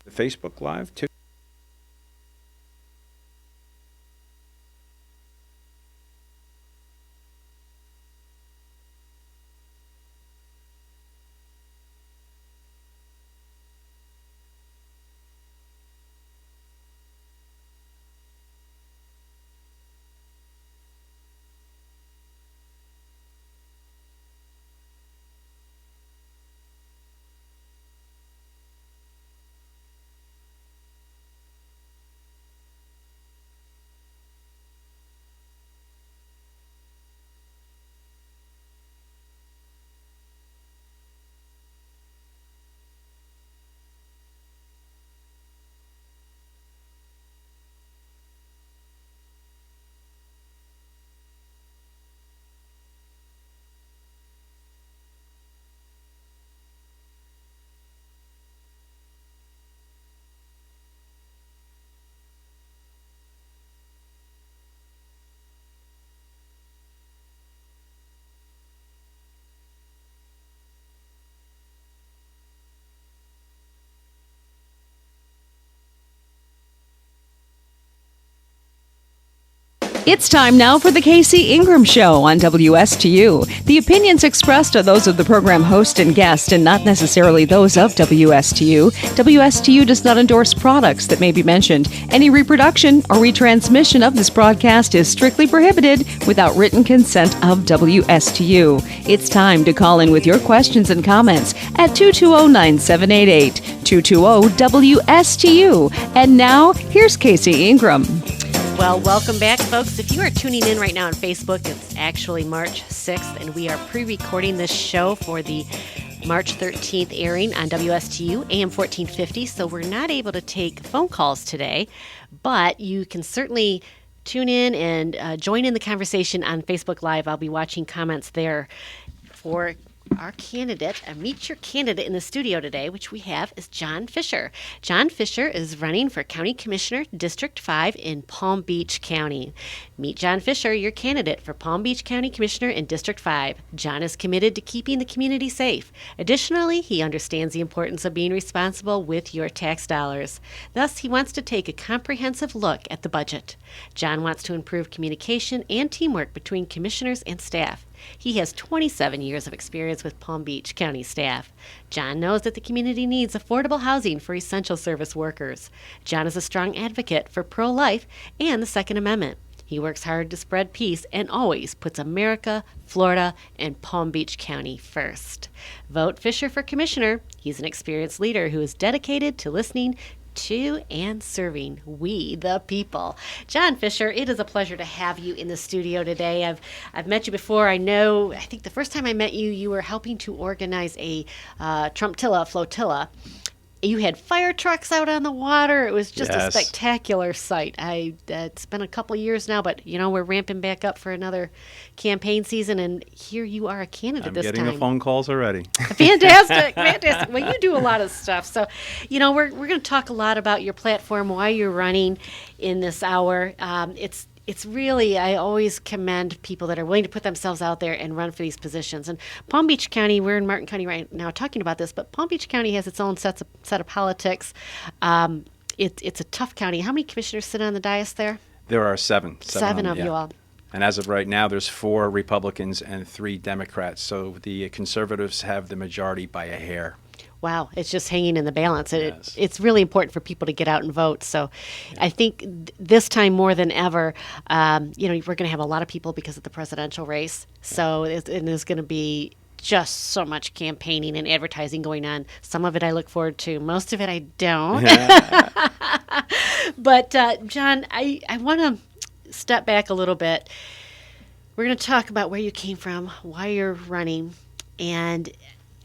The Facebook Live, too. It's time now for the Casey Ingram Show on WSTU. The opinions expressed are those of the program host and guest and not necessarily those of WSTU. WSTU does not endorse products that may be mentioned. Any reproduction or retransmission of this broadcast is strictly prohibited without written consent of WSTU. It's time to call in with your questions and comments at 220-9788, 220-WSTU. And now, here's Casey Ingram. Well, welcome back, folks. If you are tuning in right now on Facebook, it's actually March 6th, and we are pre-recording this show for the March 13th airing on WSTU AM 1450, so we're not able to take phone calls today, but you can certainly tune in and join in the conversation on Facebook Live. I'll be watching comments there for our candidate, meet your candidate in the studio today, which we have, is John Fischer. John Fischer is running for County Commissioner, District 5 in Palm Beach County. Meet John Fischer, your candidate for Palm Beach County Commissioner in District 5. John is committed to keeping the community safe. Additionally, he understands the importance of being responsible with your tax dollars. Thus, he wants to take a comprehensive look at the budget. John wants to improve communication and teamwork between commissioners and staff. He has 27 years of experience with Palm Beach County staff. John knows that the community needs affordable housing for essential service workers. John is a strong advocate for pro-life and the Second Amendment. He works hard to spread peace and always puts America, Florida, and Palm Beach County first. Vote Fischer for commissioner. He's an experienced leader who is dedicated to listening to and serving we the people. John Fischer, it is a pleasure to have you in the studio today. I've met you before. I think the first time I met you, you were helping to organize a Trumptilla flotilla. You had fire trucks out on the water. It was just a spectacular sight. It's been a couple years now, but we're ramping back up for another campaign season, and here you are a candidate this time. I'm getting the phone calls already. Fantastic. Well, you do a lot of stuff. So, we're going to talk a lot about your platform, why you're running in this hour. It's really, I always commend people that are willing to put themselves out there and run for these positions. And Palm Beach County, we're in Martin County right now talking about this, but Palm Beach County has its own set of politics. It's a tough county. How many commissioners sit on the dais there? There are seven. Seven of you all. And as of right now, there's 4 Republicans and 3 Democrats. So the conservatives have the majority by a hair. Wow, it's just hanging in the balance. Yes. It's really important for people to get out and vote. So I think this time more than ever, we're going to have a lot of people because of the presidential race. So there's going to be just so much campaigning and advertising going on. Some of it I look forward to. Most of it I don't. Yeah. But, John, I want to step back a little bit. We're going to talk about where you came from, why you're running, and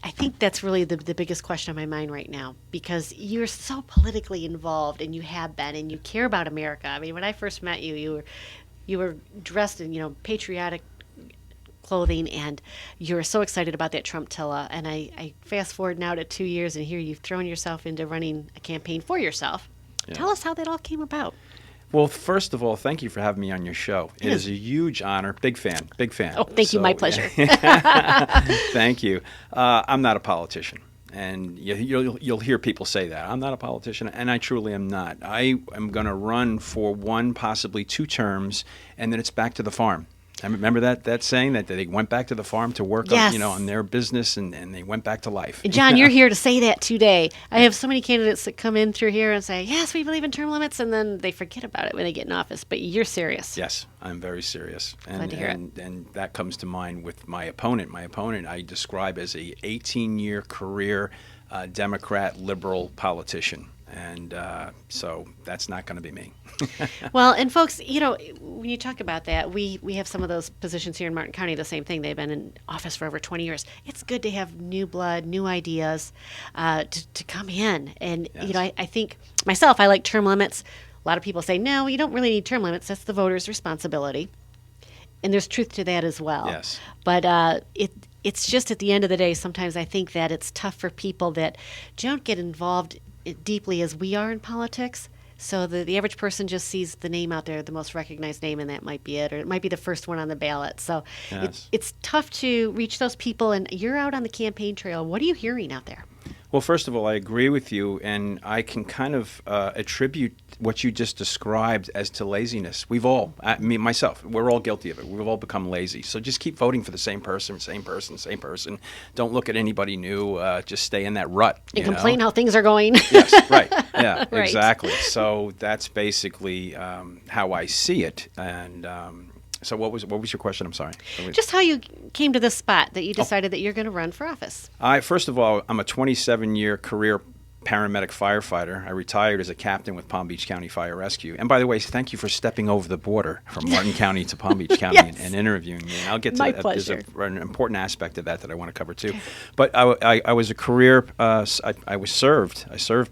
I think that's really the biggest question on my mind right now, because you're so politically involved, and you have been, and you care about America. I mean, when I first met you, you were dressed in patriotic clothing, and you were so excited about that Trumptilla. And I fast forward now to 2 years, and here you've thrown yourself into running a campaign for yourself. Yeah. Tell us how that all came about. Well, first of all, thank you for having me on your show. It is a huge honor. Big fan. Oh, thank you. My pleasure. Thank you. I'm not a politician. And you'll hear people say that. I'm not a politician, and I truly am not. I am going to run for one, possibly 2 terms, and then it's back to the farm. I remember that saying that they went back to the farm to work Yes. on their business, and they went back to life. John, you're here to say that today. I have so many candidates that come in through here and say, yes, we believe in term limits, and then they forget about it when they get in office. But you're serious. Yes, I'm very serious. Glad to hear it. And that comes to mind with my opponent. My opponent I describe as a 18-year career Democrat liberal politician. And so that's not going to be me. Well, and folks, when you talk about that, we have some of those positions here in Martin County, the same thing. They've been in office for over 20 years. It's good to have new blood, new ideas to come in. And, Yes. I think myself, I like term limits. A lot of people say, no, you don't really need term limits. That's the voters' responsibility. And there's truth to that as well. Yes. But it's just at the end of the day, sometimes I think that it's tough for people that don't get involved deeply as we are in politics. So the average person just sees the name out there, the most recognized name, and that might be it, or it might be the first one on the ballot. So Yes. it's tough to reach those people, and you're out on the campaign trail. What are you hearing out there? Well, first of all, I agree with you, and I can kind of attribute what you just described as to laziness. We've all, me, myself, we're all guilty of it. We've all become lazy. So just keep voting for the same person, same person, same person. Don't look at anybody new. Just stay in that rut. And you complain know? how things are going. Yes, right. Yeah, Right. exactly. So that's basically how I see it. And so what was your question? I'm sorry. Just how you came to this spot that you decided that you're going to run for office. First of all, I'm a 27-year career paramedic firefighter. I retired as a captain with Palm Beach County Fire Rescue. And by the way, thank you for stepping over the border from Martin County to Palm Beach County Yes. and interviewing me. And I'll get to My that. pleasure. There's an important aspect of that I want to cover too. But I was a career. I served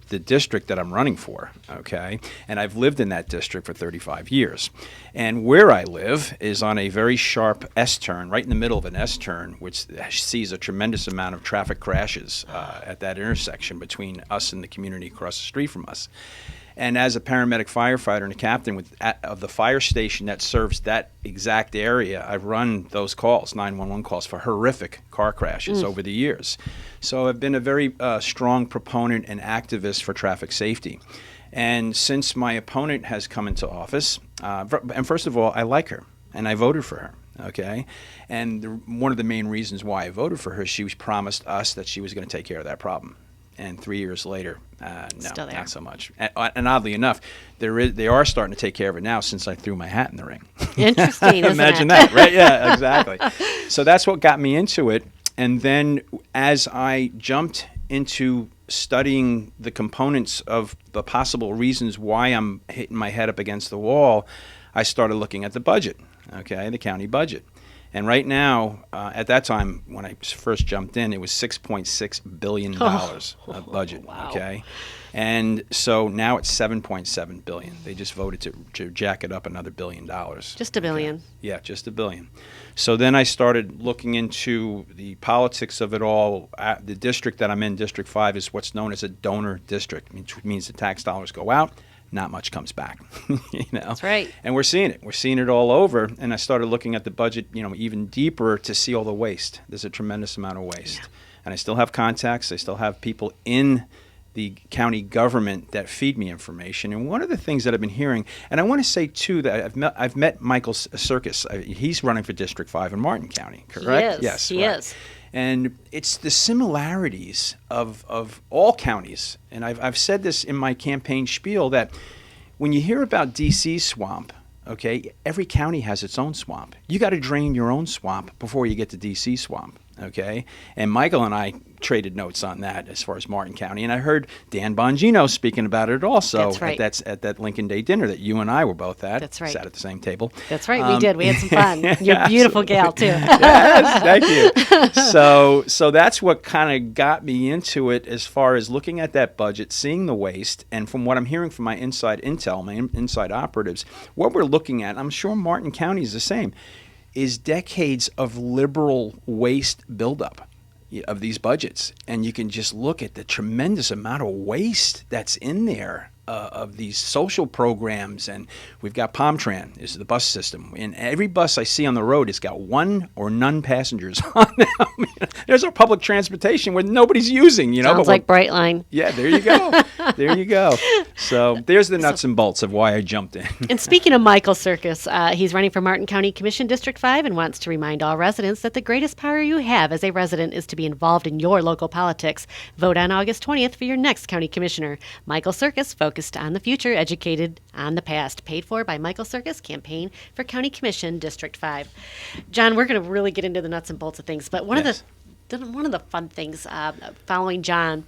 the district that I'm running for. Okay, and I've lived in that district for 35 years. And where I live is on a very sharp S-turn, right in the middle of an S-turn, which sees a tremendous amount of traffic crashes at that intersection between us and the community across the street from us. And as a paramedic firefighter and a captain of the fire station that serves that exact area, I've run those calls, 911 calls, for horrific car crashes over the years. So I've been a very strong proponent and activist for traffic safety. And since my opponent has come into office, and first of all, I like her, and I voted for her. Okay, and one of the main reasons why I voted for her, she was promised us that she was going to take care of that problem. And 3 years later, no, Still there. not so much. And oddly enough, they are starting to take care of it now since I threw my hat in the ring. Interesting, isn't Imagine it? that, right? Yeah, exactly. So that's what got me into it. And then as I jumped into studying the components of the possible reasons why I'm hitting my head up against the wall, I started looking at the budget, okay, the county budget. And right now, at that time, when I first jumped in, it was $6.6 billion of budget, Wow. okay? And so now it's $7.7 billion. They just voted to jack it up another $1 billion. Just $1 billion. Yeah, just $1 billion. So then I started looking into the politics of it all. The district that I'm in, District 5, is what's known as a donor district, which means the tax dollars go out, not much comes back. That's right. And we're seeing it. We're seeing it all over. And I started looking at the budget, even deeper to see all the waste. There's a tremendous amount of waste. Yeah. And I still have contacts. I still have people in the county government that feed me information. And one of the things that I've been hearing, and I want to say too that I've met Michael Circus. He's running for District 5 in Martin County, correct? Yes, he right. is. And it's the similarities of all counties. And I've said this in my campaign spiel that when you hear about D.C. swamp, okay, every county has its own swamp. You got to drain your own swamp before you get to D.C. swamp, okay? And Michael and I traded notes on that as far as Martin County. And I heard Dan Bongino speaking about it also. That's right. at that Lincoln Day dinner that you and I were both at. That's right. Sat at the same table. That's right. We did. We had some fun. You're a yeah, beautiful gal, too. Yes, thank you. So that's what kind of got me into it as far as looking at that budget, seeing the waste, and from what I'm hearing from my inside intel, my inside operatives, what we're looking at, I'm sure Martin County is the same, is decades of liberal waste buildup of these budgets. And you can just look at the tremendous amount of waste that's in there of these social programs, and we've got PalmTran is the bus system, and every bus I see on the road has got one or none passengers on them. There's our public transportation where nobody's using, Sounds like Brightline. Yeah, there you go. There you go. So there's the nuts and bolts of why I jumped in. And speaking of Michael Circus, he's running for Martin County Commission District 5 and wants to remind all residents that the greatest power you have as a resident is to be involved in your local politics. Vote on August 20th for your next county commissioner. Michael Circus, focused on the future, educated on the past. Paid for by Michael Circus, campaign for County Commission District 5. John, we're going to really get into the nuts and bolts of things, but one of the fun things following John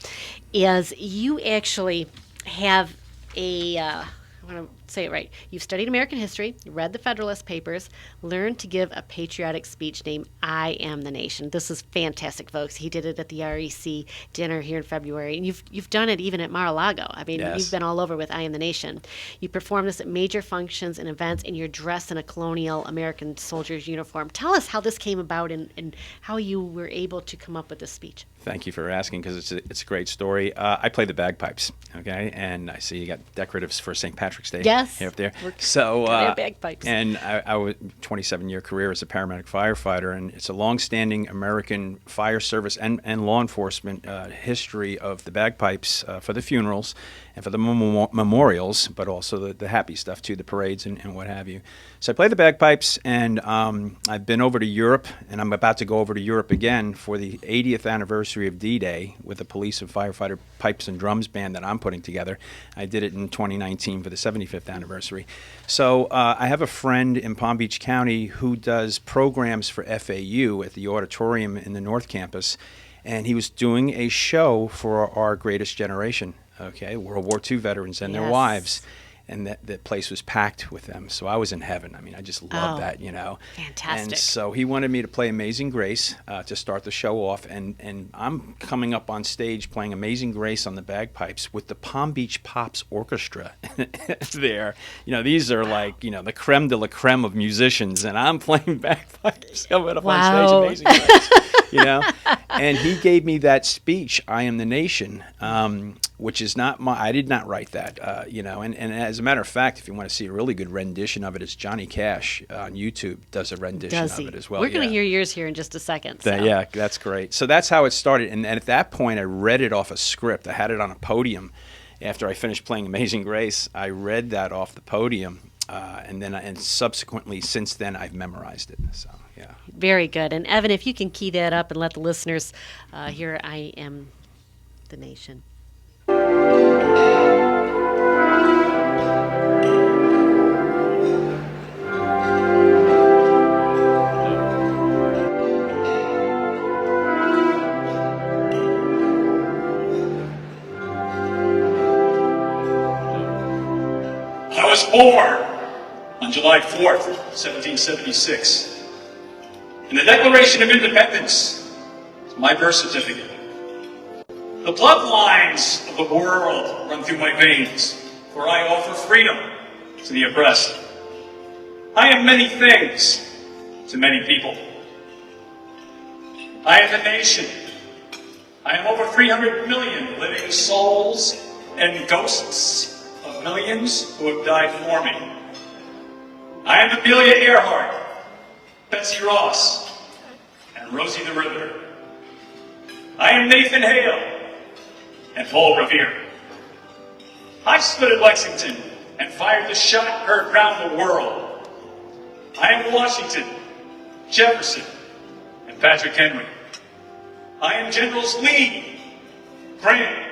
is you actually have I want to say it right. You've studied American history, read the Federalist Papers, learned to give a patriotic speech named I Am the Nation. This is fantastic, folks. He did it at the REC dinner here in February. And you've done it even at Mar-a-Lago. I mean, Yes. You've been all over with I Am the Nation. You perform this at major functions and events, and you're dressed in a colonial American soldier's uniform. Tell us how this came about and how you were able to come up with this speech. Thank you for asking, because it's a great story. I play the bagpipes, okay, and I see you got decoratives for St. Patrick's Day. Yes. Up there. We're So got our bagpipes. And I was 27-year career as a paramedic firefighter, and it's a long-standing American fire service and law enforcement history of the bagpipes for the funerals and for the memorials, but also the happy stuff too, the parades and what have you. So I play the bagpipes, and I've been over to Europe, and I'm about to go over to Europe again for the 80th anniversary of D-Day with the Police and Firefighter Pipes and Drums band that I'm putting together. I did it in 2019 for the 75th anniversary. So I have a friend in Palm Beach County who does programs for FAU at the auditorium in the North Campus, and he was doing a show for our greatest generation, okay, World War II veterans and their Yes. wives. And that place was packed with them. So I was in heaven. I mean, I just love that, Fantastic. And so he wanted me to play Amazing Grace to start the show off. And I'm coming up on stage playing Amazing Grace on the bagpipes with the Palm Beach Pops Orchestra there. These are like, the creme de la creme of musicians. And I'm playing bagpipes coming up on stage, Amazing Grace. And he gave me that speech, I Am the Nation, which is not I did not write that, and as a matter of fact, if you want to see a really good rendition of it, it's Johnny Cash on YouTube does a rendition of it as well. We're going to hear yours here in just a second. Yeah, that's great. So that's how it started. And at that point, I read it off a script. I had it on a podium. After I finished playing Amazing Grace, I read that off the podium. And subsequently, since then, I've memorized it. So, yeah. Very good. And Evan, if you can key that up and let the listeners hear I Am the Nation. I was born on July 4th, 1776. And the Declaration of Independence is my birth certificate. The bloodlines of the world run through my veins, for I offer freedom to the oppressed. I am many things to many people. I am the nation. I am over 300 million living souls and ghosts of millions who have died for me. I am Amelia Earhart, Betsy Ross, and Rosie the Riveter. I am Nathan Hale and Paul Revere. I stood at Lexington and fired the shot heard round the world. I am Washington, Jefferson, and Patrick Henry. I am Generals Lee, Grant,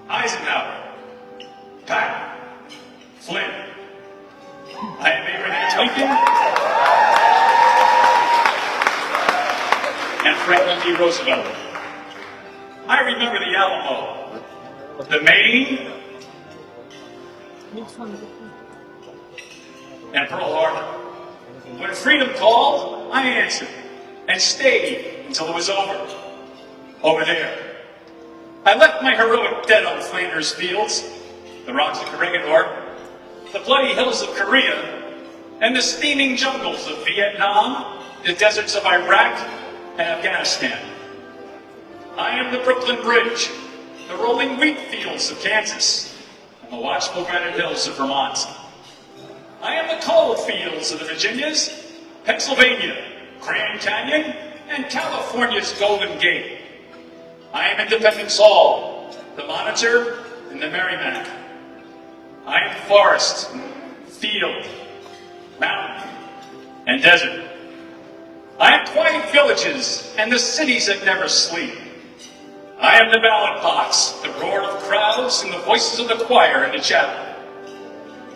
Eisenhower, Patton, Flynn. I am Abraham Lincoln and Franklin D. Roosevelt. I remember the Alamo, the Maine, and Pearl Harbor. When freedom called, I answered and stayed until it was over. Over there. I left my heroic dead on Flanders fields, the rocks of Keringador, the bloody hills of Korea, and the steaming jungles of Vietnam, the deserts of Iraq and Afghanistan. I am the Brooklyn Bridge, the rolling wheat fields of Kansas, and the watchful granite hills of Vermont. I am the coal fields of the Virginias, Pennsylvania, Grand Canyon, and California's Golden Gate. I am Independence Hall, the Monitor, and the Merrimack. I am forest, field, mountain, and desert. I am quiet villages and the cities that never sleep. I am the ballot box, the roar of crowds, and the voices of the choir in the chapel.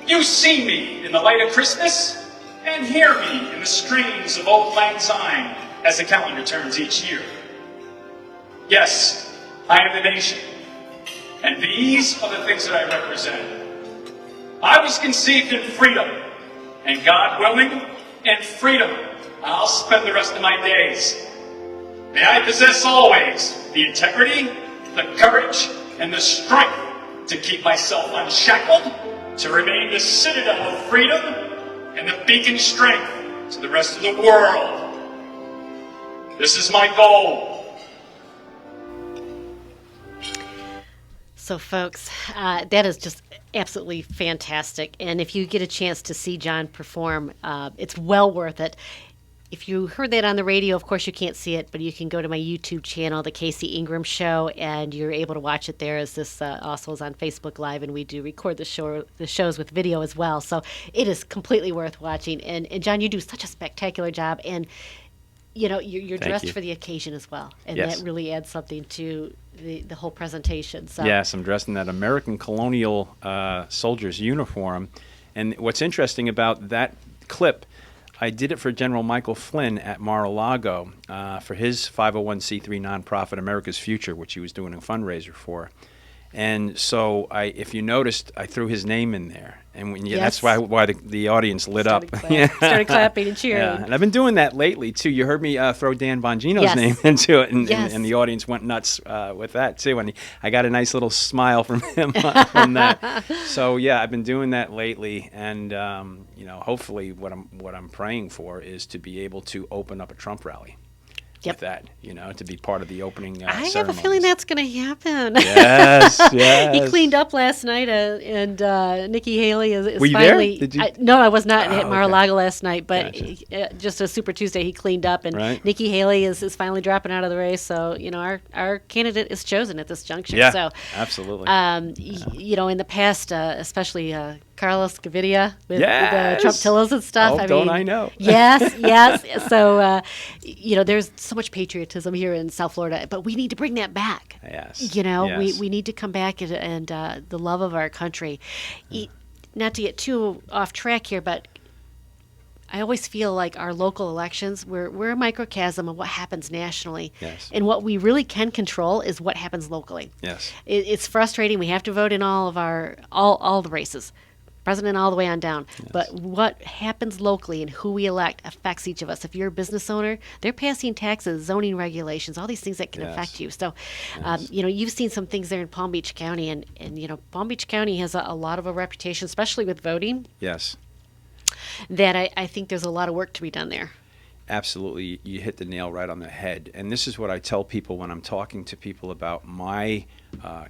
You see me in the light of Christmas, and hear me in the strains of Old Lang Syne as the calendar turns each year. Yes, I am the nation, and these are the things that I represent. I was conceived in freedom, and God willing, in freedom, I'll spend the rest of my days. May I possess always the integrity, the courage, and the strength to keep myself unshackled, to remain the citadel of freedom and the beacon strength to the rest of the world. This is my goal. So, folks, that is just absolutely fantastic. And if you get a chance to see John perform, it's well worth it. If you heard that on the radio, of course you can't see it, but you can go to my YouTube channel, The Casey Ingram Show, and you're able to watch it there, as this also is on Facebook Live, and we do record the shows with video as well. So it is completely worth watching. And John, you do such a spectacular job, and you're dressed you. for the occasion as well, and Yes. that really adds something to the whole presentation. So Yes, I'm dressed in that American colonial soldier's uniform. And what's interesting about that clip, I did it for General Michael Flynn at Mar-a-Lago for his 501c3 nonprofit America's Future, which he was doing a fundraiser for. And so, if you noticed, I threw his name in there, and that's why the audience lit up. Started clapping and cheering. Yeah, and I've been doing that lately too. You heard me throw Dan Bongino's Yes. name into it, and, Yes. and the audience went nuts with that too. And I got a nice little smile from him from that. So yeah, I've been doing that lately, and hopefully, what I'm praying for is to be able to open up a Trump rally. Yep. With that, to be part of the opening I have a ceremonies. feeling that's going to happen. Yes, yes. He cleaned up last night, and Nikki Haley is Were you finally. there? Did you? No, I was not Oh, at okay. Mar-a-Lago last night, but Gotcha. just a Super Tuesday, he cleaned up, and Right. Nikki Haley is finally dropping out of the race. So our candidate is chosen at this juncture. Yeah, So, absolutely. in the past, especially Carlos Gaviria with Yes. the Trump Tillos and stuff. Oh, don't I know? Yes, yes. So, there's so much patriotism here in South Florida, but we need to bring that back. Yes. We need to come back and the love of our country. Not to get too off track here, but I always feel like our local elections, we're a microcosm of what happens nationally. Yes. And what we really can control is what happens locally. Yes. It's frustrating. We have to vote in all of all the races, president all the way on down. Yes. But what happens locally and who we elect affects each of us. If you're a business owner, they're passing taxes, zoning regulations, all these things that can Yes. affect you. So, Yes. you've seen some things there in Palm Beach County, and Palm Beach County has a lot of a reputation, especially with voting, Yes. that I think there's a lot of work to be done there. Absolutely. You hit the nail right on the head. And this is what I tell people when I'm talking to people about my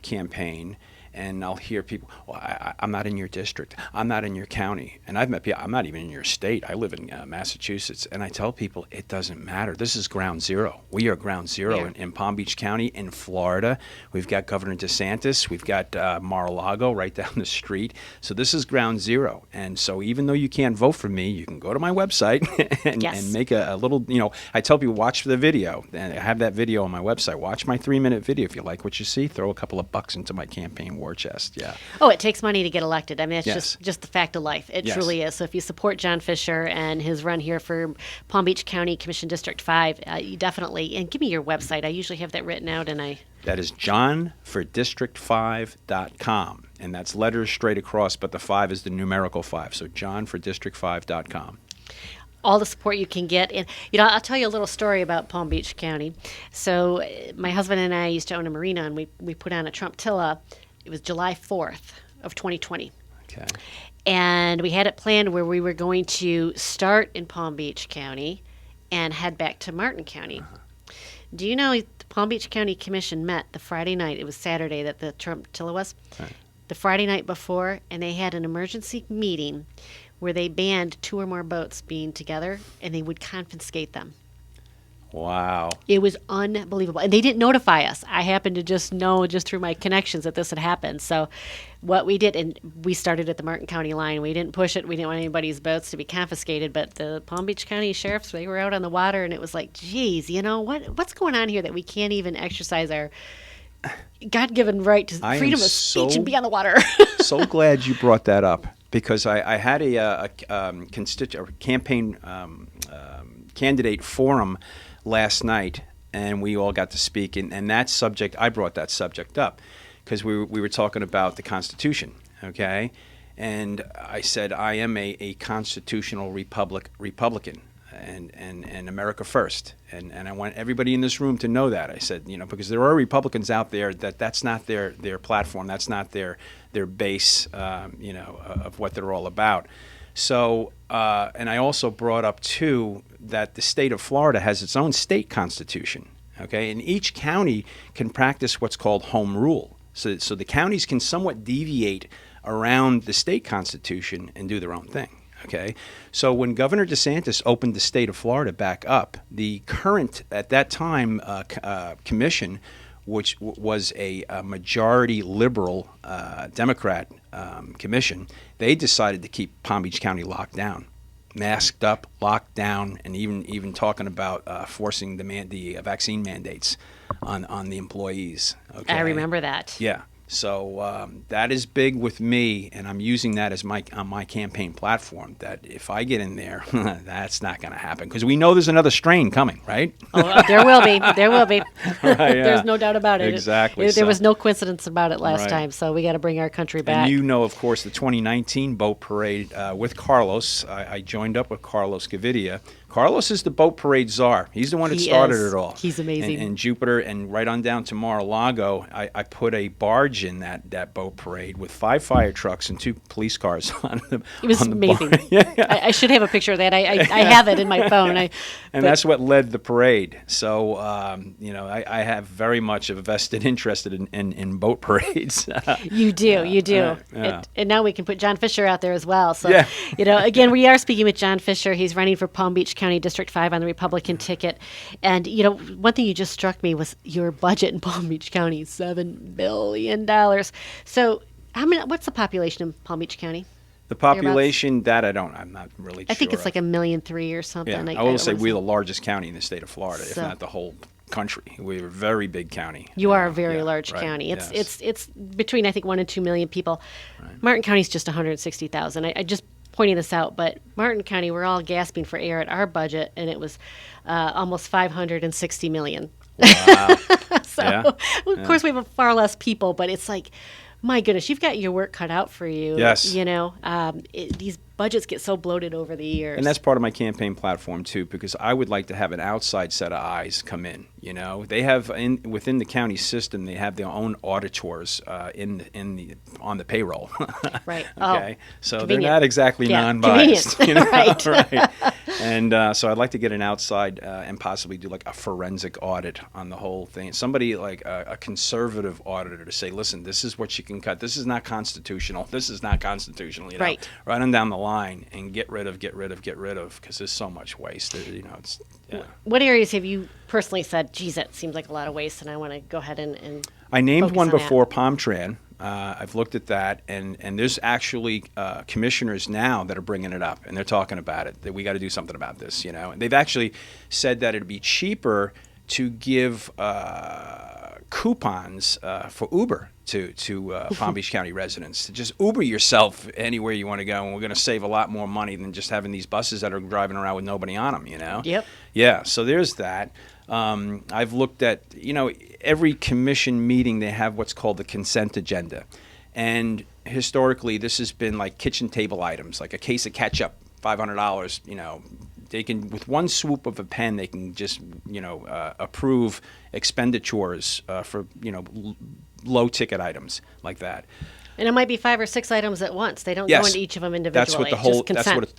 campaign. And I'll hear people, well, I'm not in your district. I'm not in your county. And I've met people, I'm not even in your state. I live in Massachusetts. And I tell people, it doesn't matter. This is ground zero. We are ground zero in Palm Beach County, in Florida. We've got Governor DeSantis. We've got Mar-a-Lago right down the street. So this is ground zero. And so even though you can't vote for me, you can go to my website and make a little, I tell people, watch the video. And I have that video on my website. Watch my 3-minute video. If you like what you see, throw a couple of bucks into my campaign war chest. Yeah. Oh, it takes money to get elected. I mean, it's Yes. just the fact of life. It Yes. truly is. So if you support John Fischer and his run here for Palm Beach County Commission District 5, you definitely, and give me your website. I usually have that written out, and That is johnfordistrict5.com. And that's letters straight across, but the 5 is the numerical 5. So johnfordistrict5.com. all the support you can get. And, I'll tell you a little story about Palm Beach County. So my husband and I used to own a marina, and we put on a Trump Tilla. It was July 4th of 2020. Okay. And we had it planned where we were going to start in Palm Beach County and head back to Martin County. Do you know the Palm Beach County Commission met the Friday night? It was Saturday that the Trump Tilla was. Right. the Friday night before, and they had an emergency meeting where they banned 2 or more boats being together, and they would confiscate them. Wow. It was unbelievable. And they didn't notify us. I happened to just know just through my connections that this had happened. So what we did, and we started at the Martin County line. We didn't push it. We didn't want anybody's boats to be confiscated. But the Palm Beach County sheriffs, they were out on the water, and it was like, geez, what's going on here that we can't even exercise our God-given right to freedom of speech and be on the water? So glad you brought that up, because I had a campaign candidate forum last night, and we all got to speak, and that subject, I brought that subject up because we were talking about the Constitution, okay? And I said I am a constitutional Republican and America first, and I want everybody in this room to know that. I said, because there are Republicans out there that's not their platform, that's not their base, of what they're all about. So, and I also brought up, too, that the state of Florida has its own state constitution, okay? And each county can practice what's called home rule. So the counties can somewhat deviate around the state constitution and do their own thing, okay? So when Governor DeSantis opened the state of Florida back up, the current, at that time, commission, which was a majority liberal Democrat commission, they decided to keep Palm Beach County locked down, masked up, locked down, and even talking about forcing the vaccine mandates on the employees. Okay? I remember that. Yeah. So that is big with me, and I'm using that as on my campaign platform, that if I get in there, that's not going to happen, because we know there's another strain coming, right? Oh, there will be. There will be. Right, yeah. There's no doubt about it. Exactly. There was no coincidence about it last Right. time, so we got to bring our country back. And of course, the 2019 boat parade with Carlos. I joined up with Carlos Gavidia. Carlos is the boat parade czar. He's the one that He started is. it all. He's amazing. And Jupiter, and right on down to Mar-a-Lago, I put a barge in that boat parade with 5 fire trucks and 2 police cars on the It was on the amazing. bar. Yeah. I should have a picture of that. I have it in my phone. And that's what led the parade. So, I have very much a vested interest in boat parades. You do. yeah. And now we can put John Fischer out there as well. So, Yeah. again, we are speaking with John Fischer. He's running for Palm Beach County District 5 on the Republican ticket. And, one thing you just struck me was your budget in Palm Beach County, $7 billion. So, what's the population in Palm Beach County? The population, I'm not really sure. I think it's like 1.3 million or something. Yeah, I will say we're the largest county in the state of Florida, if not the whole country. We're a very big county. You are a very large right, county. It's yes. it's between, I think, 1 and 2 million people. Right. Martin County's just 160,000. I just pointing this out, but Martin County, we're all gasping for air at our budget, and it was almost 560 million. Wow. So, Yeah. of course, we have far less people, but it's like, my goodness, you've got your work cut out for you. Yes. These budgets get so bloated over the years. And that's part of my campaign platform, too, because I would like to have an outside set of eyes come in. They have within the county system, they have their own auditors on the payroll. Right. Okay. So convenient. they're not exactly Yeah, non-biased. convenient. Right. Right. And so I'd like to get an outside and possibly do like a forensic audit on the whole thing. Somebody like a conservative auditor to say, listen, this is what you can cut. This is not constitutional. This is not constitutional. Right. Right on down the line, and get rid of, because there's so much waste. It's, yeah. What areas have you personally said, geez, that seems like a lot of waste, and I want to go ahead and I named focus one on that? before, Palm-Tran. I've looked at that, and there's actually commissioners now that are bringing it up, and they're talking about it, that we got to do something about this, And they've actually said that it'd be cheaper to give coupons for Uber to Palm Beach County residents, to just Uber yourself anywhere you want to go, and we're going to save a lot more money than just having these buses that are driving around with nobody on them, Yep. Yeah, so there's that. I've looked at, every commission meeting, they have what's called the consent agenda. And historically, this has been like kitchen table items, like a case of ketchup, $500, They can, with one swoop of a pen, they can just, approve expenditures for, low ticket items like that. And it might be 5 or 6 items at once. They don't Yes. go into each of them individually. That's what the It's whole. just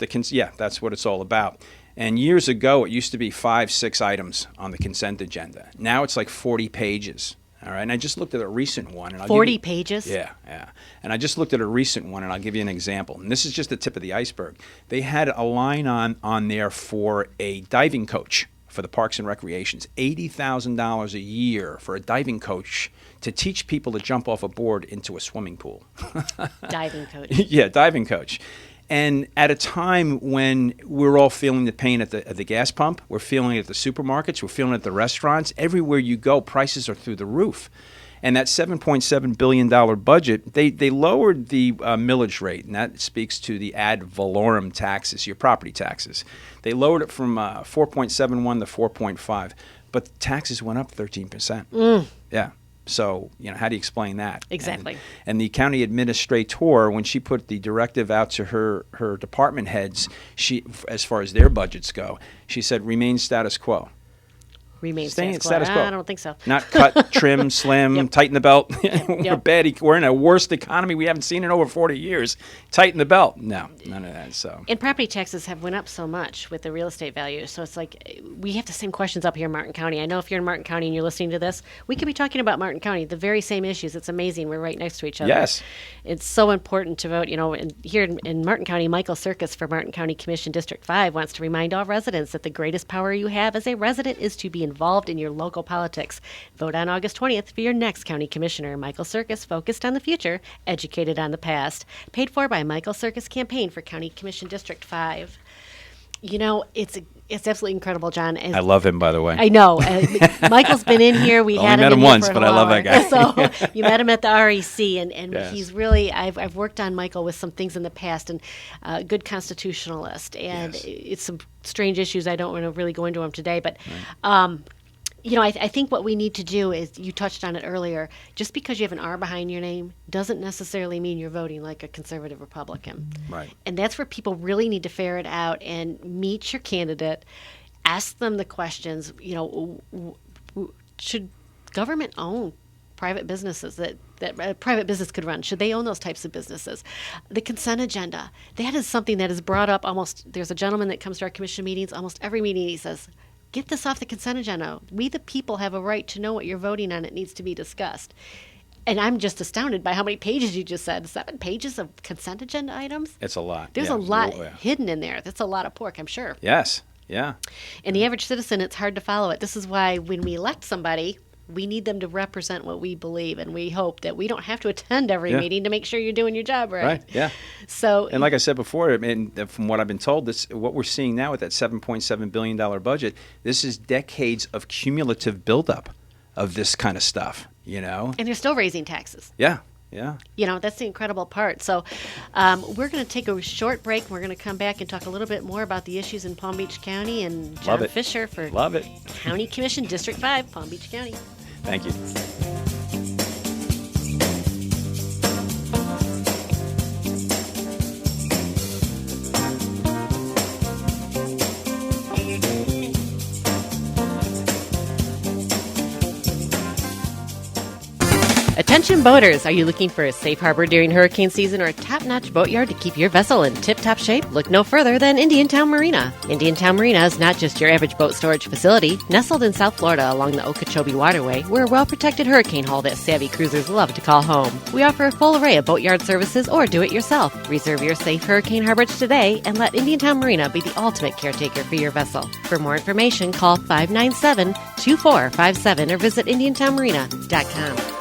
consent. That's what it's all about. And years ago, it used to be 5, 6 items on the consent agenda. Now it's like 40 pages. All right, and I just looked at a recent one. And I'll 40 give you, pages? Yeah, yeah. And I just looked at a recent one, and I'll give you an example. And this is just the tip of the iceberg. They had a line on there for a diving coach for the Parks and Recreations, $80,000 a year for a diving coach to teach people to jump off a board into a swimming pool. Diving coach. Yeah, diving coach. And at a time when we're all feeling the pain at the gas pump, we're feeling it at the supermarkets, we're feeling it at the restaurants, everywhere you go, prices are through the roof. And that $7.7 billion budget, they lowered the millage rate, and that speaks to the ad valorem taxes, your property taxes. They lowered it from 4.71 to 4.5, but the taxes went up 13%. Yeah. So, how do you explain that? Exactly. And the county administrator, when she put the directive out to her department heads, she, as far as their budgets go, she said, remain status quo. Remain Staying status quo. status quo. I don't think so. Not cut, trim, slim, Yep. tighten the belt. We're Yep. bad. We're in a worst economy we haven't seen in over 40 years. Tighten the belt. No, none of that. So. And property taxes have went up so much with the real estate value. So it's like we have the same questions up here in Martin County. I know if you're in Martin County and you're listening to this, we could be talking about Martin County, the very same issues. It's amazing. We're right next to each other. Yes. It's so important to vote. And here in Martin County, Michael Circus for Martin County Commission District 5 wants to remind all residents that the greatest power you have as a resident is to be involved in your local politics. Vote on August 20th for your next county commissioner. Michael Circus, focused on the future, educated on the past. Paid for by Michael Circus Campaign for County Commission District 5. It's absolutely incredible, John. I love him, by the way. I know. Michael's been in here. We Only had met him him in here once, for a but I whole love hour. that guy. So you met him at the REC, and Yes. he's really. I've worked on Michael with some things in the past, and good constitutionalist, and Yes. it's some strange issues. I don't want to really go into them today, but. I think what we need to do is, you touched on it earlier, just because you have an R behind your name doesn't necessarily mean you're voting like a conservative Republican. Right. And that's where people really need to ferret out and meet your candidate, ask them the questions, should government own private businesses that a private business could run? Should they own those types of businesses? The consent agenda, that is something that is brought up there's a gentleman that comes to our commission meetings, almost every meeting he says, get this off the consent agenda. We, the people, have a right to know what you're voting on. It needs to be discussed. And I'm just astounded by how many pages you just said. 7 pages of consent agenda items? It's a lot. There's Yeah. a lot Oh, yeah. hidden in there. That's a lot of pork, I'm sure. Yes. Yeah. And the average citizen, it's hard to follow it. This is why when we elect somebody, we need them to represent what we believe, and we hope that we don't have to attend every Yeah. meeting to make sure you're doing your job right. Right. Yeah. So, And like I said before, from what I've been told, what we're seeing now with that $7.7 billion budget, this is decades of cumulative buildup of this kind of stuff, and they're still raising taxes. Yeah, yeah. That's the incredible part. So we're going to take a short break. We're going to come back and talk a little bit more about the issues in Palm Beach County, and John Love it. Fischer for Love it. County Commission District 5, Palm Beach County. Thank you. Attention boaters, are you looking for a safe harbor during hurricane season or a top-notch boatyard to keep your vessel in tip-top shape? Look no further than Indiantown Marina. Indiantown Marina is not just your average boat storage facility. Nestled in South Florida along the Okeechobee Waterway, we're a well-protected hurricane hull that savvy cruisers love to call home. We offer a full array of boatyard services or do-it-yourself. Reserve your safe hurricane harborage today and let Indiantown Marina be the ultimate caretaker for your vessel. For more information, call 597-2457 or visit IndiantownMarina.com.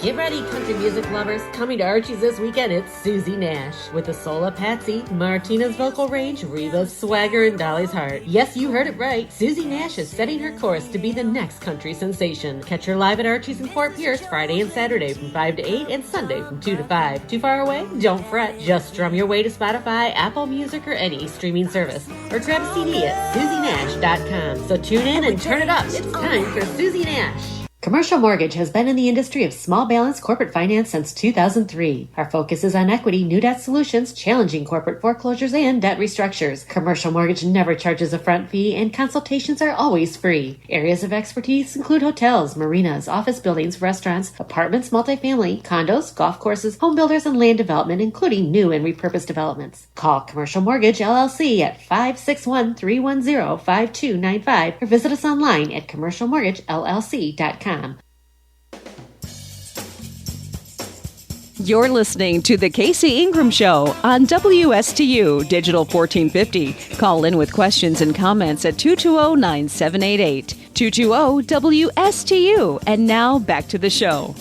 Get ready, country music lovers. Coming to Archie's this weekend, it's Susie Nash. With the soul of Patsy, Martina's vocal range, Reva's swagger, and Dolly's heart. Yes, you heard it right. Susie Nash is setting her course to be the next country sensation. Catch her live at Archie's in Fort Pierce Friday and Saturday from 5 to 8 and Sunday from 2 to 5. Too far away? Don't fret. Just strum your way to Spotify, Apple Music, or any streaming service. Or grab a CD at SusieNash.com. So tune in and turn it up. It's time for Susie Nash. Commercial Mortgage has been in the industry of small balance corporate finance since 2003. Our focus is on equity, new debt solutions, challenging corporate foreclosures, and debt restructures. Commercial Mortgage never charges a front fee, and consultations are always free. Areas of expertise include hotels, marinas, office buildings, restaurants, apartments, multifamily, condos, golf courses, home builders, and land development, including new and repurposed developments. Call Commercial Mortgage LLC at 561-310-5295 or visit us online at commercialmortgagellc.com. You're listening to The Casey Ingram Show on WSTU Digital 1450. Call in with questions and comments at 220-9788. 220-WSTU. And now back to the show.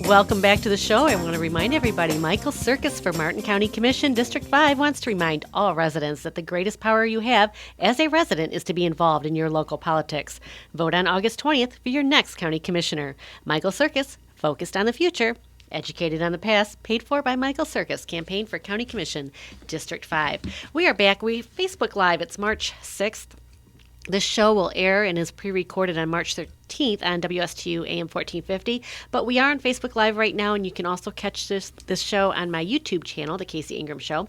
Welcome back to the show. I want to remind everybody, Michael Circus for Martin County Commission District 5 wants to remind all residents that the greatest power you have as a resident is to be involved in your local politics. Vote on August 20th for your next county commissioner. Michael Circus, focused on the future, educated on the past, paid for by Michael Circus, campaign for County Commission District 5. We are back. We Facebook Live. It's March 6th. This show will air and is pre-recorded on March 13th on WSTU AM 1450. But we are on Facebook Live right now, and you can also catch this show on my YouTube channel, The Casey Ingram Show.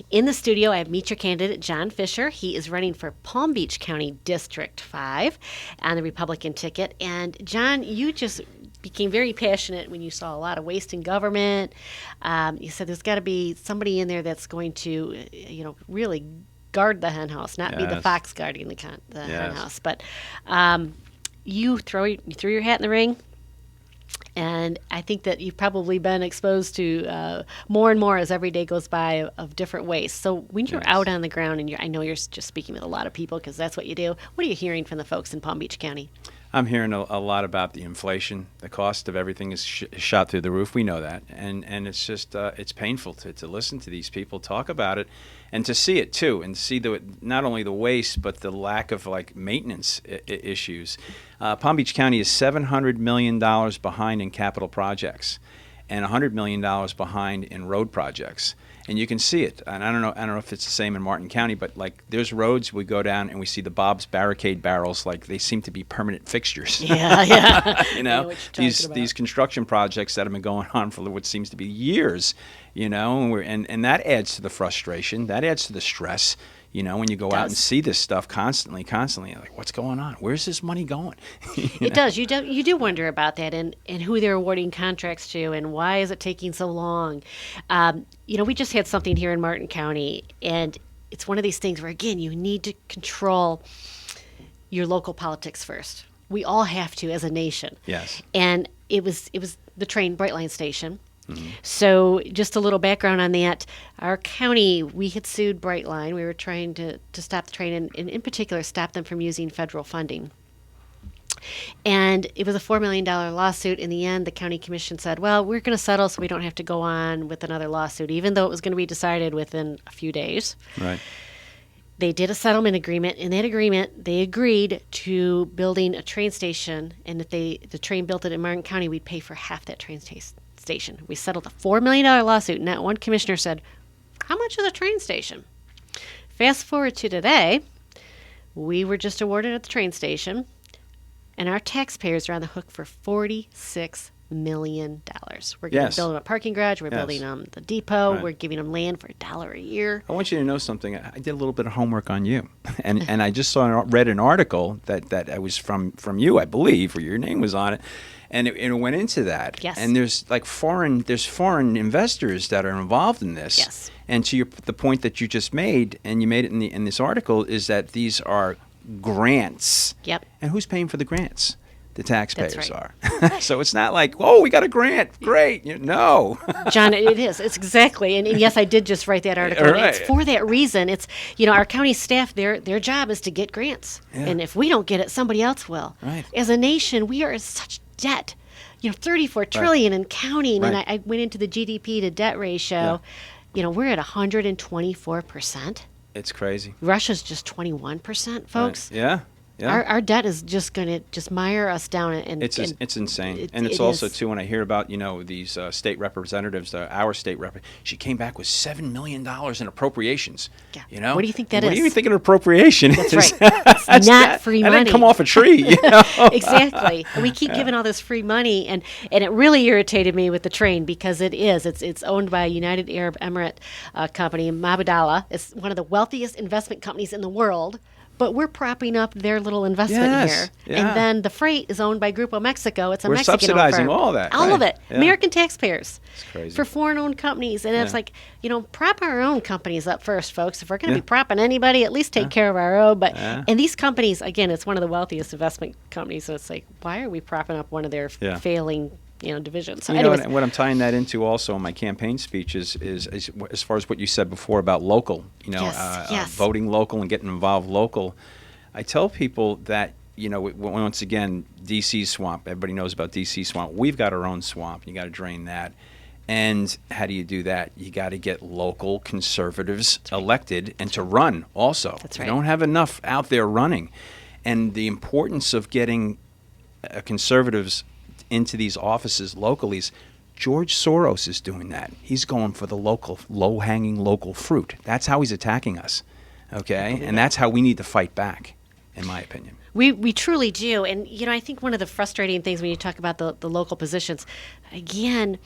In the studio, I have Meet Your candidate, John Fischer. He is running for Palm Beach County District 5 on the Republican ticket. And John, you just became very passionate when you saw a lot of waste in government. You said there's got to be somebody in there that's going to, really guard the hen house, not be the fox guarding the hen house. But you threw your hat in the ring, and I think that you've probably been exposed to more and more as every day goes by of different waste. So when you're out on the ground, and I know you're just speaking with a lot of people because that's what you do, what are you hearing from the folks in Palm Beach County? I'm hearing a lot about the inflation. The cost of everything is shot through the roof. We know that, and it's just it's painful to listen to these people talk about it, and to see it too, and see not only the waste but the lack of maintenance issues. Palm Beach County is $700 million behind in capital projects, and $100 million behind in road projects. And you can see it. And I don't know if it's the same in Martin County, but there's roads we go down and we see the Bob's barricade barrels, they seem to be permanent fixtures. Yeah. These construction projects that have been going on for what seems to be years, and that adds to the frustration, that adds to the stress. When you go out and see this stuff constantly, what's going on? Where's this money going? It does. You do wonder about that and who they're awarding contracts to and why is it taking so long. We just had something here in Martin County, and it's one of these things where, again, you need to control your local politics first. We all have to as a nation. Yes. And it was the train, Brightline Station. Mm-hmm. So just a little background on that. Our county, we had sued Brightline. We were trying to stop the train and in particular stop them from using federal funding. And it was a $4 million lawsuit. In the end, the county commission said, well, we're going to settle so we don't have to go on with another lawsuit, even though it was going to be decided within a few days. Right. They did a settlement agreement. In that agreement, they agreed to building a train station, and if the train built it in Martin County, we'd pay for half that train station. We settled a $4 million lawsuit, and not one commissioner said, how much is a train station? Fast forward to today, we were just awarded at the train station, and our taxpayers are on the hook for $46 million. We're going to build them a parking garage. We're building them the depot. Right. We're giving them land for $1 a year. I want you to know something. I did a little bit of homework on you, and I just read an article that I was from you, I believe, or your name was on it. And it went into that. Yes. And there's foreign investors that are involved in this. Yes. And to the point that you just made, and you made it in this article, is that these are grants. Yep. And who's paying for the grants? The taxpayers That's right. are. So it's not like, oh, we got a grant. Great. No. John, it is. It's exactly. And yes, I did just write that article. Right. It's for that reason. It's, our county staff, their job is to get grants. Yeah. And if we don't get it, somebody else will. Right. As a nation, we are in such debt. $34 trillion and counting. Right. And I went into the GDP to debt ratio. Yeah. We're at 124%. It's crazy. Russia's just 21%, folks. Right. Yeah. Yeah. Our debt is just going to just mire us down, and It's insane, and it's it also is. too when I hear about these state representatives, our state rep. She came back with $7 million in appropriations. Yeah. What do you think that What is? do you think an appropriation That's is? right. It's not free that money. didn't come off a tree. Exactly. And we keep giving all this free money, and it really irritated me with the train because it's owned by a United Arab Emirate company, Mabadala. It's one of the wealthiest investment companies in the world. But we're propping up their little investment Yes, here. yeah. And then the freight is owned by Grupo Mexico. It's a We're Mexican subsidizing firm. all that, All of right. it. Yeah. American taxpayers. It's crazy. For foreign-owned companies. And it's Yeah. like, prop our own companies up first, folks. If we're going to Yeah. be propping anybody, at least take care of our own. But Yeah. And these companies, again, it's one of the wealthiest investment companies. So it's like, why are we propping up one of their Yeah. failing divisions? So You know, anyways, and what I'm tying that into also in my campaign speeches is as far as what you said before about local, Yes. voting local and getting involved local. I tell people that, once again, D.C. swamp, everybody knows about D.C. swamp. We've got our own swamp. You got to drain that. And how do you do that? You got to get local conservatives elected and to run also. That's You right. don't have enough out there running. And the importance of getting conservatives into these offices locally is George Soros is doing that. He's going for the local, low-hanging local fruit. That's how he's attacking us, okay? And that's how we need to fight back, in my opinion. We truly do. And, I think one of the frustrating things when you talk about the local positions, again,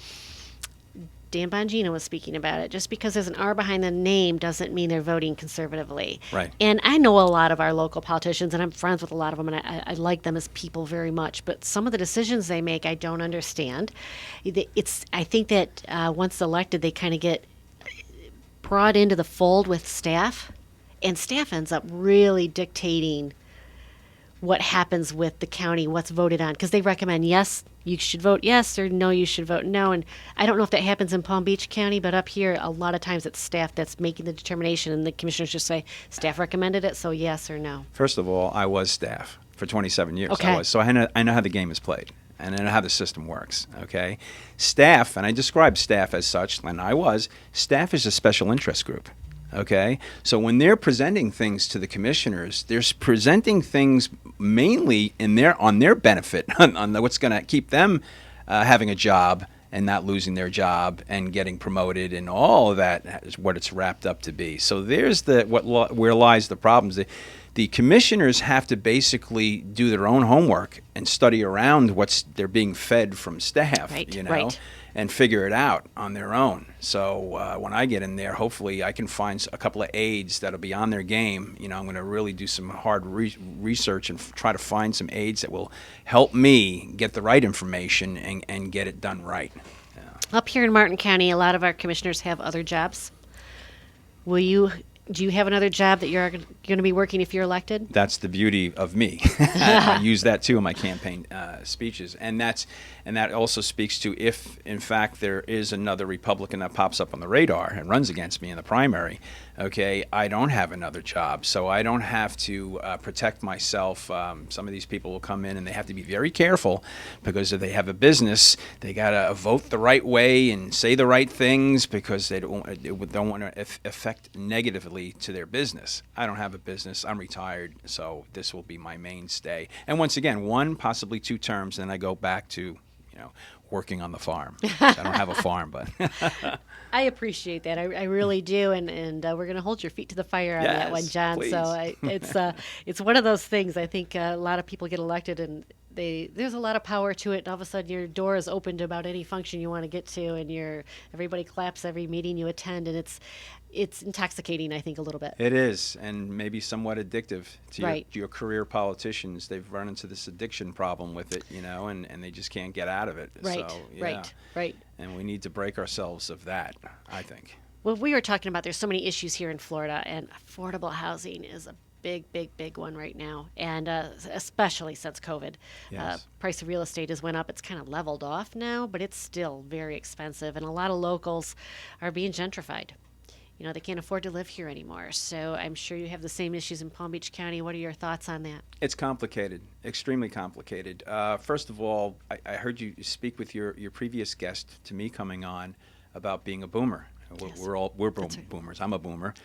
Dan Bongino was speaking about it. Just because there's an R behind the name doesn't mean they're voting conservatively. Right. And I know a lot of our local politicians, and I'm friends with a lot of them, and I like them as people very much. But some of the decisions they make, I don't understand. I think that once elected, they kind of get brought into the fold with staff, and staff ends up really dictating what happens with the county, what's voted on, because they recommend yes, you should vote yes, or no, you should vote no. And I don't know if that happens in Palm Beach County, but up here, a lot of times it's staff that's making the determination, and the commissioners just say, staff recommended it, so yes or no. First of all, I was staff for 27 years. Okay. So I know how the game is played, and I know how the system works, okay? Staff, and I describe staff as such, and staff is a special interest group. Okay, so when they're presenting things to the commissioners, they're presenting things mainly on their benefit, on what's going to keep them having a job and not losing their job and getting promoted, and all of that is what it's wrapped up to be. So there's where lies the problems. The commissioners have to basically do their own homework and study around they're being fed from staff, Right, right. and figure it out on their own. So when I get in there, hopefully I can find a couple of aides that'll be on their game. I'm going to really do some hard research and try to find some aides that will help me get the right information and get it done right. Up here in Martin County, a lot of our commissioners have other jobs. Do you have another job that you're going to be working if you're elected? That's the beauty of me. I use that too in my campaign speeches, and that also speaks to if, in fact, there is another Republican that pops up on the radar and runs against me in the primary. Okay, I don't have another job, so I don't have to protect myself. Some of these people will come in and they have to be very careful because if they have a business, they got to vote the right way and say the right things because they don't want to affect negatively to their business. I don't have a business. I'm retired, so this will be my mainstay. And once again, 1, possibly 2 terms, then I go back to, working on the farm. I don't have a farm, but I appreciate that. I really do, and we're going to hold your feet to the fire on that one, Yes, John. please. So it's one of those things. I think a lot of people get elected, and there's a lot of power to it. And all of a sudden, your door is open to about any function you want to get to, and everybody claps every meeting you attend, and it's intoxicating, I think, a little bit. it is, and maybe somewhat addictive to Right. your career politicians. They've run into this addiction problem with it, and they just can't get out of it. Right, So, yeah. right. And we need to break ourselves of that, I think. Well, we were talking about there's so many issues here in Florida, and affordable housing is a big one right now, and especially since COVID. Yes. Price of real estate has went up. It's kind of leveled off now, but it's still very expensive, and a lot of locals are being gentrified. They can't afford to live here anymore. So I'm sure you have the same issues in Palm Beach County. What are your thoughts on that? It's complicated, extremely complicated. First of all, I heard you speak with your previous guest to me coming on about being a boomer. Yes. We're That's right. boomers. I'm a boomer.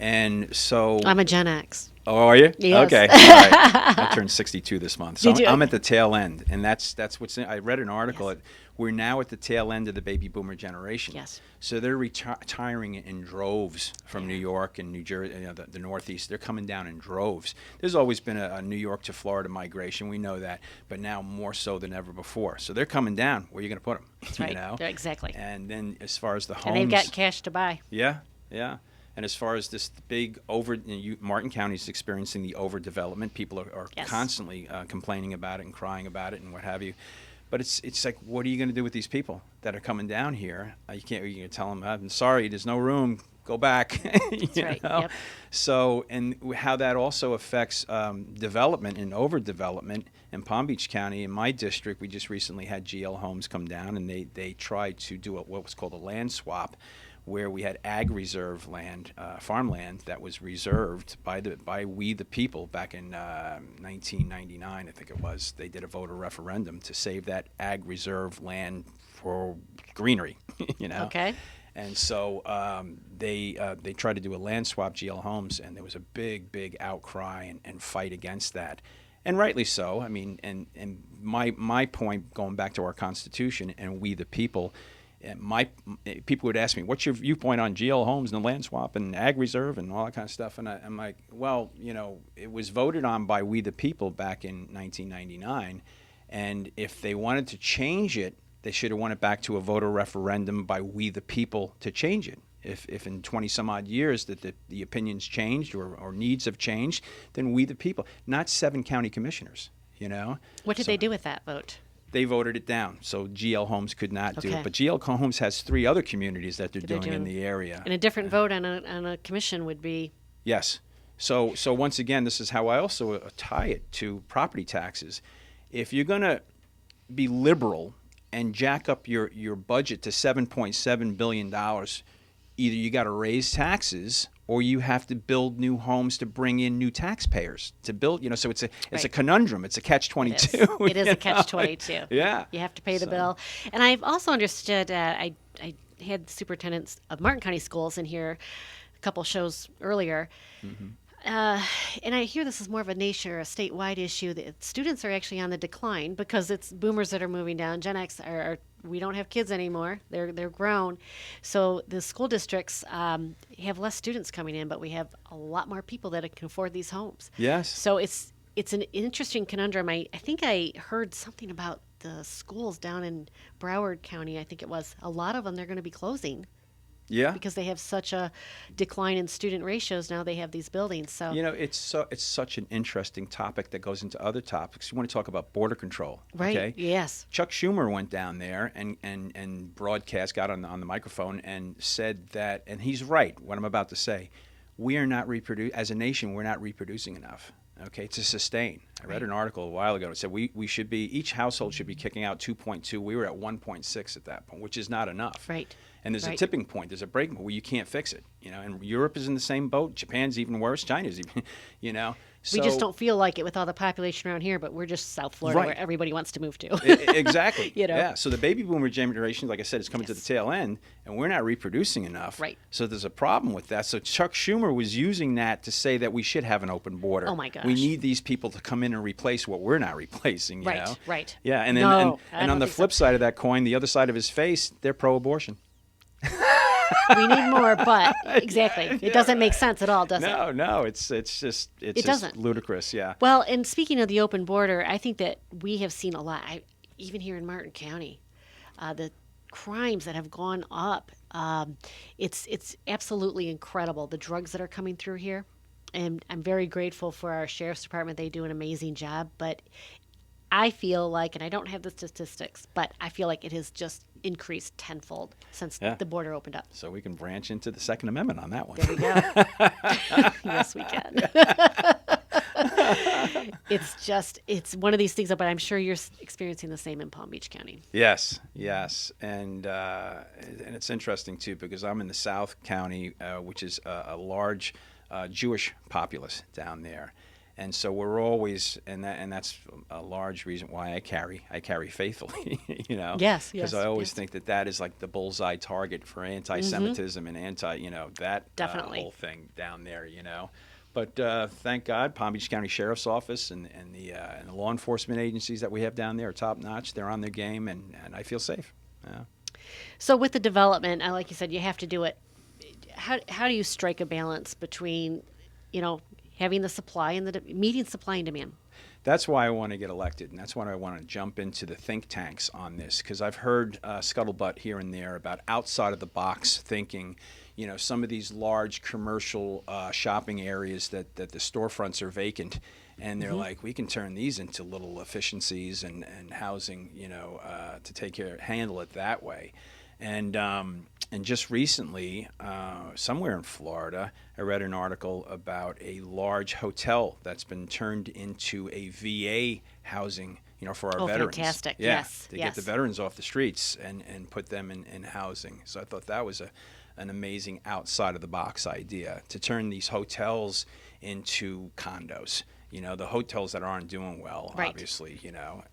And so I'm a Gen X. Oh, are you? Yes. Okay. All right. I turned 62 this month. So Did you? I'm at the tail end. And that's what's I read an article. Yes. We're now at the tail end of the baby boomer generation. Yes. So they're retiring in droves from New York and New Jersey, the Northeast. They're coming down in droves. There's always been a New York to Florida migration. We know that. But now more so than ever before. So they're coming down. Where are you going to put them? That's right. Yeah, exactly. And then as far as the homes. And they've got cash to buy. Yeah. Yeah. And as far as this big Martin County is experiencing the overdevelopment. People are Yes. constantly complaining about it and crying about it and what have you. But it's like, what are you going to do with these people that are coming down here? You can't. You're going to tell them, I'm sorry, there's no room. Go back. That's you right. know? Yep. So, and how that also affects development and overdevelopment in Palm Beach County. In my district, we just recently had GL Homes come down, and they tried to do what was called a land swap, where we had ag reserve land, farmland that was reserved by we the people back in 1999, I think it was. They did a voter referendum to save that ag reserve land for greenery, Okay. And so they tried to do a land swap, GL Homes, and there was a big outcry and fight against that. And rightly so. I mean, and my point, going back to our Constitution and we the people, people would ask me, what's your viewpoint on GL Homes and the land swap and ag reserve and all that kind of stuff? And I'm like, well, it was voted on by we the people back in 1999. And if they wanted to change it, they should have went it back to a voter referendum by we the people to change it. If in 20 some odd years that the opinions changed or needs have changed, then we the people, not 7 county commissioners, What did they do with that vote? They voted it down, so GL Homes could not do Okay. it. But GL Homes has 3 other communities that they're doing in the area. And a different vote on a commission would be. Yes. So once again, this is how I also tie it to property taxes. If you're going to be liberal and jack up your budget to $7.7 billion, either you got to raise taxes or you have to build new homes to bring in new taxpayers to build, so it's a Right. conundrum. It's a catch-22. It is a catch-22. Yeah. You have to pay the bill. And I've also understood, I had superintendents of Martin County schools in here a couple shows earlier. Mm-hmm. And I hear this is more of a nation or a statewide issue. That students are actually on the decline because it's boomers that are moving down. Gen X we don't have kids anymore. They're grown. So the school districts have less students coming in, but we have a lot more people that can afford these homes. Yes. So it's an interesting conundrum. I think I heard something about the schools down in Broward County. I think it was. A lot of them, they're going to be closing. Yeah. Because they have such a decline in student ratios now, they have these buildings. So it's such an interesting topic that goes into other topics. You want to talk about border control, right? Okay? Yes. Chuck Schumer went down there and broadcast, got on the microphone and said that, and he's right. What I'm about to say, we are not as a nation, we're not reproducing enough. Okay, to sustain. I read an article a while ago that said we should be, each household should be kicking out 2.2. We were at 1.6 at that point, which is not enough. Right. And there's a Right. tipping point. There's a breaking point where you can't fix it. And Europe is in the same boat. Japan's even worse. China's even, So, We just don't feel like it with all the population around here, but we're just South Florida Right. where everybody wants to move to. Exactly. Yeah. So the baby boomer generation, like I said, is coming to the tail end, and we're not reproducing enough. Right. So there's a problem with that. So Chuck Schumer was using that to say that we should have an open border. Oh, my gosh. We need these people to come in and replace what we're not replacing. Right, You know? right. Yeah. And then No, I and don't on the think so. flip side of that coin, the other side of his face, they're pro-abortion. We need more, but exactly. It doesn't make sense at all, does it? No. It's just doesn't. ludicrous. Yeah. Well, and speaking of the open border, I think that we have seen a lot, even here in Martin County, the crimes that have gone up. It's absolutely incredible, the drugs that are coming through here. And I'm very grateful for our sheriff's department. They do an amazing job. But I feel like, and I don't have the statistics, but I feel like it has just increased tenfold since Yeah. the border opened up. So we can branch into the Second Amendment on that one. There we go. Yes, we can. It's one of these things, but I'm sure you're experiencing the same in Palm Beach County. Yes, and it's interesting too because I'm in the South County, which is a large Jewish populace down there, And so we're always, and that's a large reason why I carry faithfully, Yes, because yes, I always yes. think that is like the bullseye target for anti-Semitism and that Definitely. whole thing down there, But thank God, Palm Beach County Sheriff's Office and the law enforcement agencies that we have down there are top notch. They're on their game, and I feel safe. Yeah. So with the development, like you said, you have to do it. How do you strike a balance between, having the supply and meeting supply and demand? That's why I want to get elected, and that's why I want to jump into the think tanks on this, because I've heard scuttlebutt here and there about outside of the box thinking. Some of these large commercial shopping areas that the storefronts are vacant, and they're like, we can turn these into little efficiencies and housing, to handle it that way. And just recently, somewhere in Florida, I read an article about a large hotel that's been turned into a VA housing, for our veterans. Fantastic. Yeah, Yes, to yes. get the veterans off the streets and put them in housing. So I thought that was an amazing outside of the box idea to turn these hotels into condos. The hotels that aren't doing well, Right. obviously,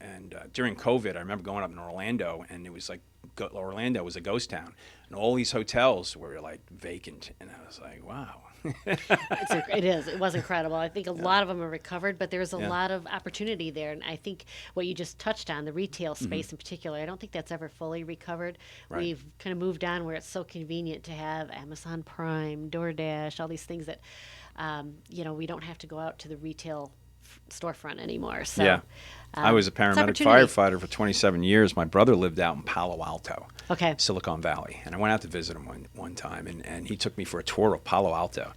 And during COVID, I remember going up in Orlando, and it was like Orlando was a ghost town, and all these hotels were like vacant, and I was like, wow. It is. It was incredible. I think a lot of them are recovered, but there's a Yeah. lot of opportunity there. And I think what you just touched on, the retail space in particular, I don't think that's ever fully recovered. Right. We've kind of moved on where it's so convenient to have Amazon Prime, DoorDash, all these things that, we don't have to go out to the retail storefront anymore. So, Yeah. I was a it's paramedic opportunity. firefighter for 27 years. My brother lived out in Palo Alto, Okay. Silicon Valley, and I went out to visit him one time, and he took me for a tour of Palo Alto,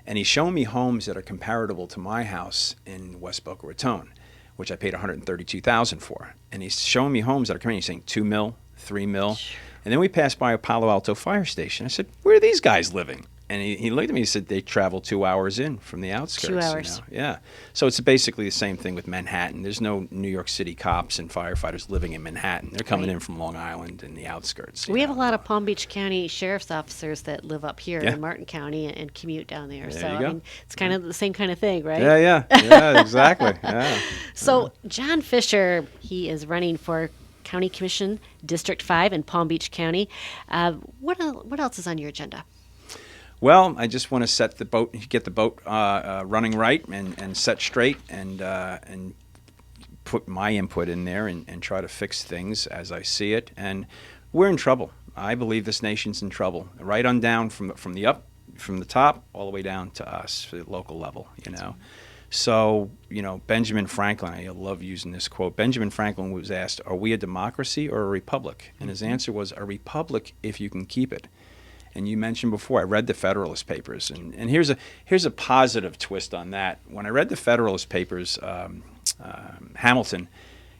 and he's showing me homes that are comparable to my house in West Boca Raton, which I paid $132,000 for, and he's showing me homes that are coming. He's saying $2 million, $3 million, and then we passed by a Palo Alto fire station. I said, "Where are these guys living?" And he looked at me and said, they travel 2 hours in from the outskirts. 2 hours. Yeah. So it's basically the same thing with Manhattan. There's no New York City cops and firefighters living in Manhattan. They're coming Right. in from Long Island and the outskirts. We have a lot of Palm Beach County sheriff's officers that live up here Yeah. in Martin County and commute down there. There So, you I go. mean, it's kind of the same kind of thing, right? Yeah, exactly. Yeah. So, John Fischer, he is running for County Commission District 5 in Palm Beach County. What else is on your agenda? Well, I just want to get the boat running right and set straight and put my input in there and try to fix things as I see it. And we're in trouble. I believe this nation's in trouble, right on down from the top all the way down to us, the local level, So, Benjamin Franklin, I love using this quote. Benjamin Franklin was asked, are we a democracy or a republic? And his answer was, a republic if you can keep it. And you mentioned before, I read the Federalist Papers, and here's a positive twist on that. When I read the Federalist Papers, Hamilton,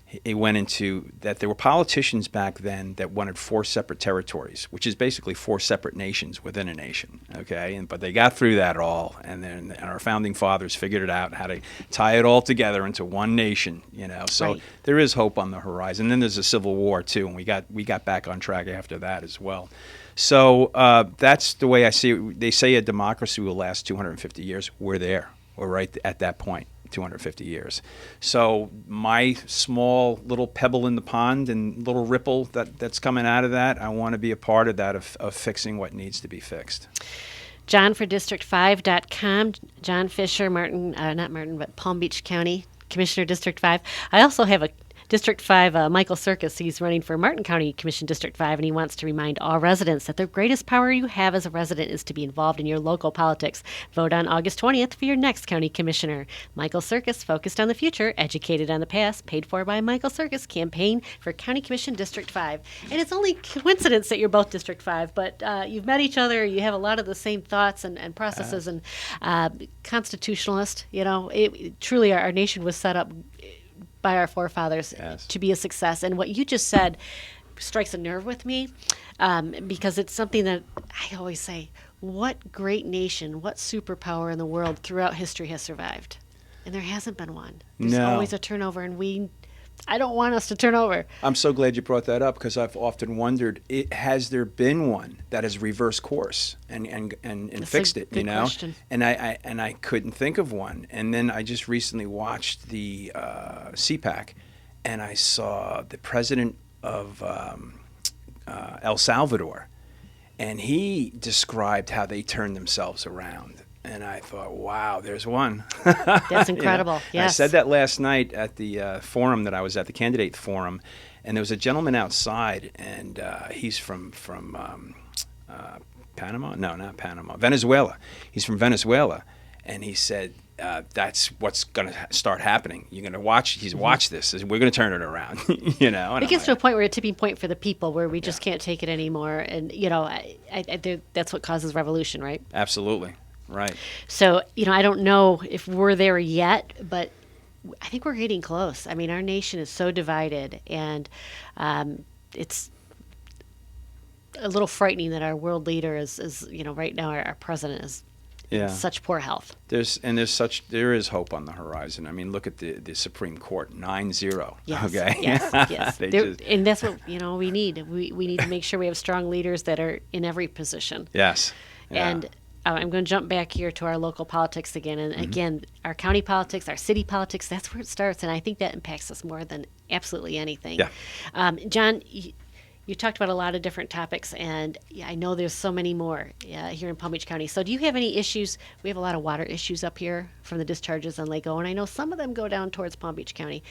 he went into that there were politicians back then that wanted 4 separate territories, which is basically 4 separate nations within a nation. Okay, but they got through that all, and then our founding fathers figured it out how to tie it all together into one nation. So Right. there is hope on the horizon. Then there's a Civil War too, and we got back on track after that as well. So that's the way I see it. They say a democracy will last 250 years. We're there. We're right at that point, 250 years. So my small little pebble in the pond and little ripple that's coming out of that, I want to be a part of that, of fixing what needs to be fixed. John for District5.com. John Fischer, Palm Beach County Commissioner, District 5. I also have a District 5, Michael Circus. He's running for Martin County Commission District 5, and he wants to remind all residents that the greatest power you have as a resident is to be involved in your local politics. Vote on August 20th for your next county commissioner. Michael Circus, focused on the future, educated on the past, paid for by Michael Circus, campaign for County Commission District 5. And it's only coincidence that you're both District 5, but you've met each other, you have a lot of the same thoughts and processes, and constitutionalist, truly our nation was set up by our forefathers Yes. to be a success. And what you just said strikes a nerve with me, because it's something that I always say, what great nation, what superpower in the world throughout history has survived? And there hasn't been one. There's No. always a turnover, and I don't want us to turn over. I'm so glad you brought that up because I've often wondered, has there been one that has reversed course and fixed it? Good question. And I couldn't think of one. And then I just recently watched the CPAC, and I saw the president of El Salvador, and he described how they turned themselves around. And I thought, wow, there's one. That's incredible. And I Yes. said that last night at the forum that I was at, the candidate forum, and there was a gentleman outside, and he's from Panama? No, not Panama. Venezuela. He's from Venezuela, and he said, that's what's going to start happening. You're going to watch. He's watched this. We're going to turn it around. And It gets to a point where a tipping point for the people where we just can't take it anymore. And, that's what causes revolution, right? Absolutely. Right. So, I don't know if we're there yet, but I think we're getting close. I mean, our nation is so divided, and it's a little frightening that our world leader is right now our president is in such poor health. There is hope on the horizon. I mean, look at the Supreme Court, 9-0. Yes, Okay. yes. They And that's what we need. We need to make sure we have strong leaders that are in every position. Yes. Yeah. And I'm going to jump back here to our local politics again. And again, our county politics, our city politics, that's where it starts. And I think that impacts us more than absolutely anything. Yeah. John, you talked about a lot of different topics, and I know there's so many more here in Palm Beach County. So do you have any issues? We have a lot of water issues up here from the discharges on Lake O, and I know some of them go down towards Palm Beach County.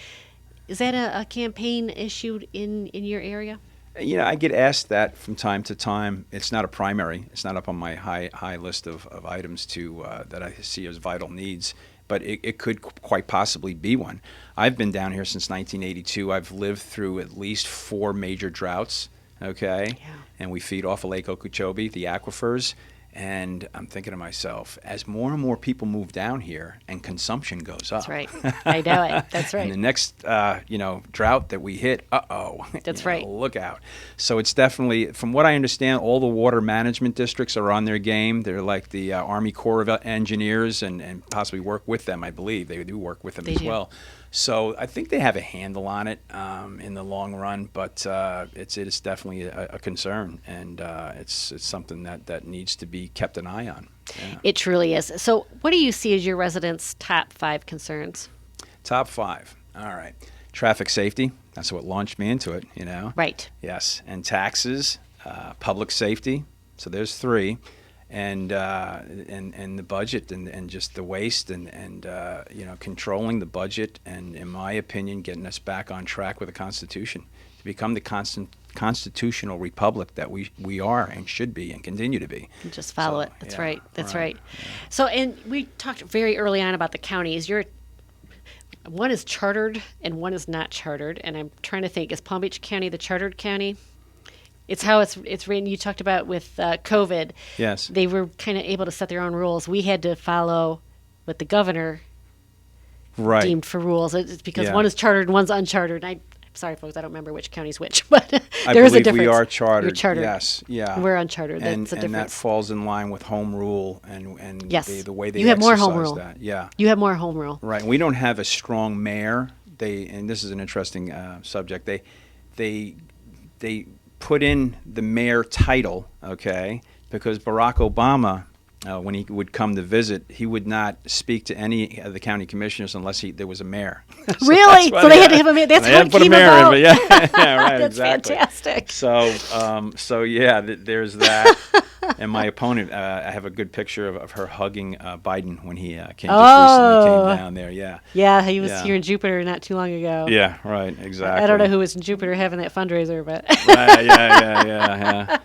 Is that a campaign issue in your area? I get asked that from time to time. It's not a primary. It's not up on my high list of items that I see as vital needs, but it could quite possibly be one. I've been down here since 1982. I've lived through at least 4 major droughts, okay? Yeah. And we feed off of Lake Okeechobee, the aquifers. And I'm thinking to myself, as more and more people move down here and consumption goes up. That's right. I know it. That's right. And the next, drought that we hit, That's right. Look out. So it's definitely, from what I understand, all the water management districts are on their game. They're like the Army Corps of Engineers and possibly work with them, I believe. They do work with them as well. So I think they have a handle on it in the long run, but it is definitely a concern, and it's something that needs to be kept an eye on. Yeah. It truly is. So what do you see as your residents' top 5 concerns? Top 5. All right. Traffic safety. That's what launched me into it, Right. Yes. And taxes, public safety. So there's 3. And the budget and just the waste and controlling the budget and, in my opinion, getting us back on track with the Constitution to become the constitutional republic that we are and should be and continue to be. And just follow it. That's right. That's right. Yeah. So, and we talked very early on about the counties. One is chartered and one is not chartered. And I'm trying to think, is Palm Beach County the chartered county? It's how it's written. You talked about with COVID. Yes. They were kind of able to set their own rules. We had to follow what the governor deemed for rules. It's because one is chartered and one's unchartered. I'm sorry, folks, I don't remember which county's which, but there is a difference. We are chartered. You're chartered. Yes. Yeah. We're unchartered. That's a and difference. that falls in line with home rule and yes. the way they you have more exercise home rule. that. Yeah. You have more home rule. Right. We don't have a strong mayor. And this is an interesting subject. They put in the mayor title, okay, because Barack Obama, when he would come to visit, he would not speak to any of the county commissioners unless there was a mayor. Really? So they had to have a mayor. That's how it came about. Yeah, right, That's exactly. fantastic. So yeah, there's that. And my opponent, I have a good picture of her hugging Biden when he recently came down there. Yeah. Yeah, he was here in Jupiter not too long ago. Yeah, right, exactly. I don't know who was in Jupiter having that fundraiser, but. Right, yeah.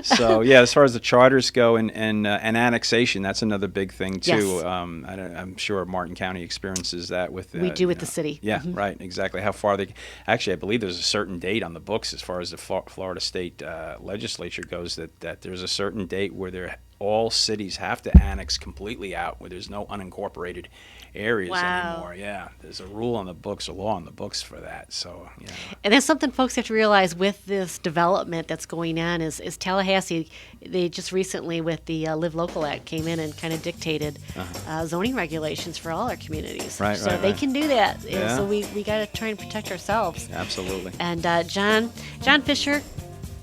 So yeah, as far as the charters go and annexation, that's another big thing too. Yes. I'm sure Martin County experiences that with. We do with the city. Yeah, right, exactly. How far they actually, I believe there's a certain date on the books as far as the Florida State legislature goes that there's a certain date where they're all cities have to annex completely out, where there's no unincorporated areas Wow. anymore. Yeah, there's a rule on the books, a law on the books for that. So, yeah. And that's something folks have to realize with this development that's going on is Tallahassee, they just recently with the Live Local Act came in and kind of dictated zoning regulations for all our communities. Right, so right, they right. can do that. And Yeah. so we got to try and protect ourselves. Absolutely. And John Fischer,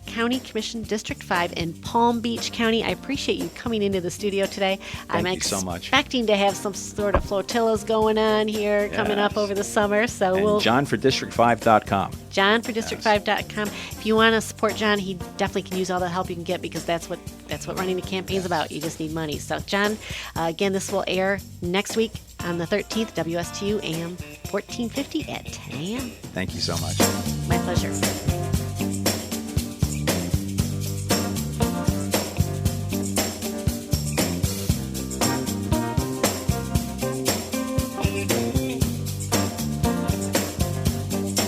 County Commission District 5 in Palm Beach County. I appreciate you coming into the studio today. I'm Thank you so much. expecting to have some sort of flotillas going on here coming up Yes. over the summer. So And we'll JohnForDistrict5.com. JohnForDistrict5.com. If you want to support John, he definitely can use all the help you can get because that's what running the campaign's about. You just need money. So John, again, this will air next week on the 13th, WSTU AM 1450 at 10 a.m. Thank you so much. My pleasure.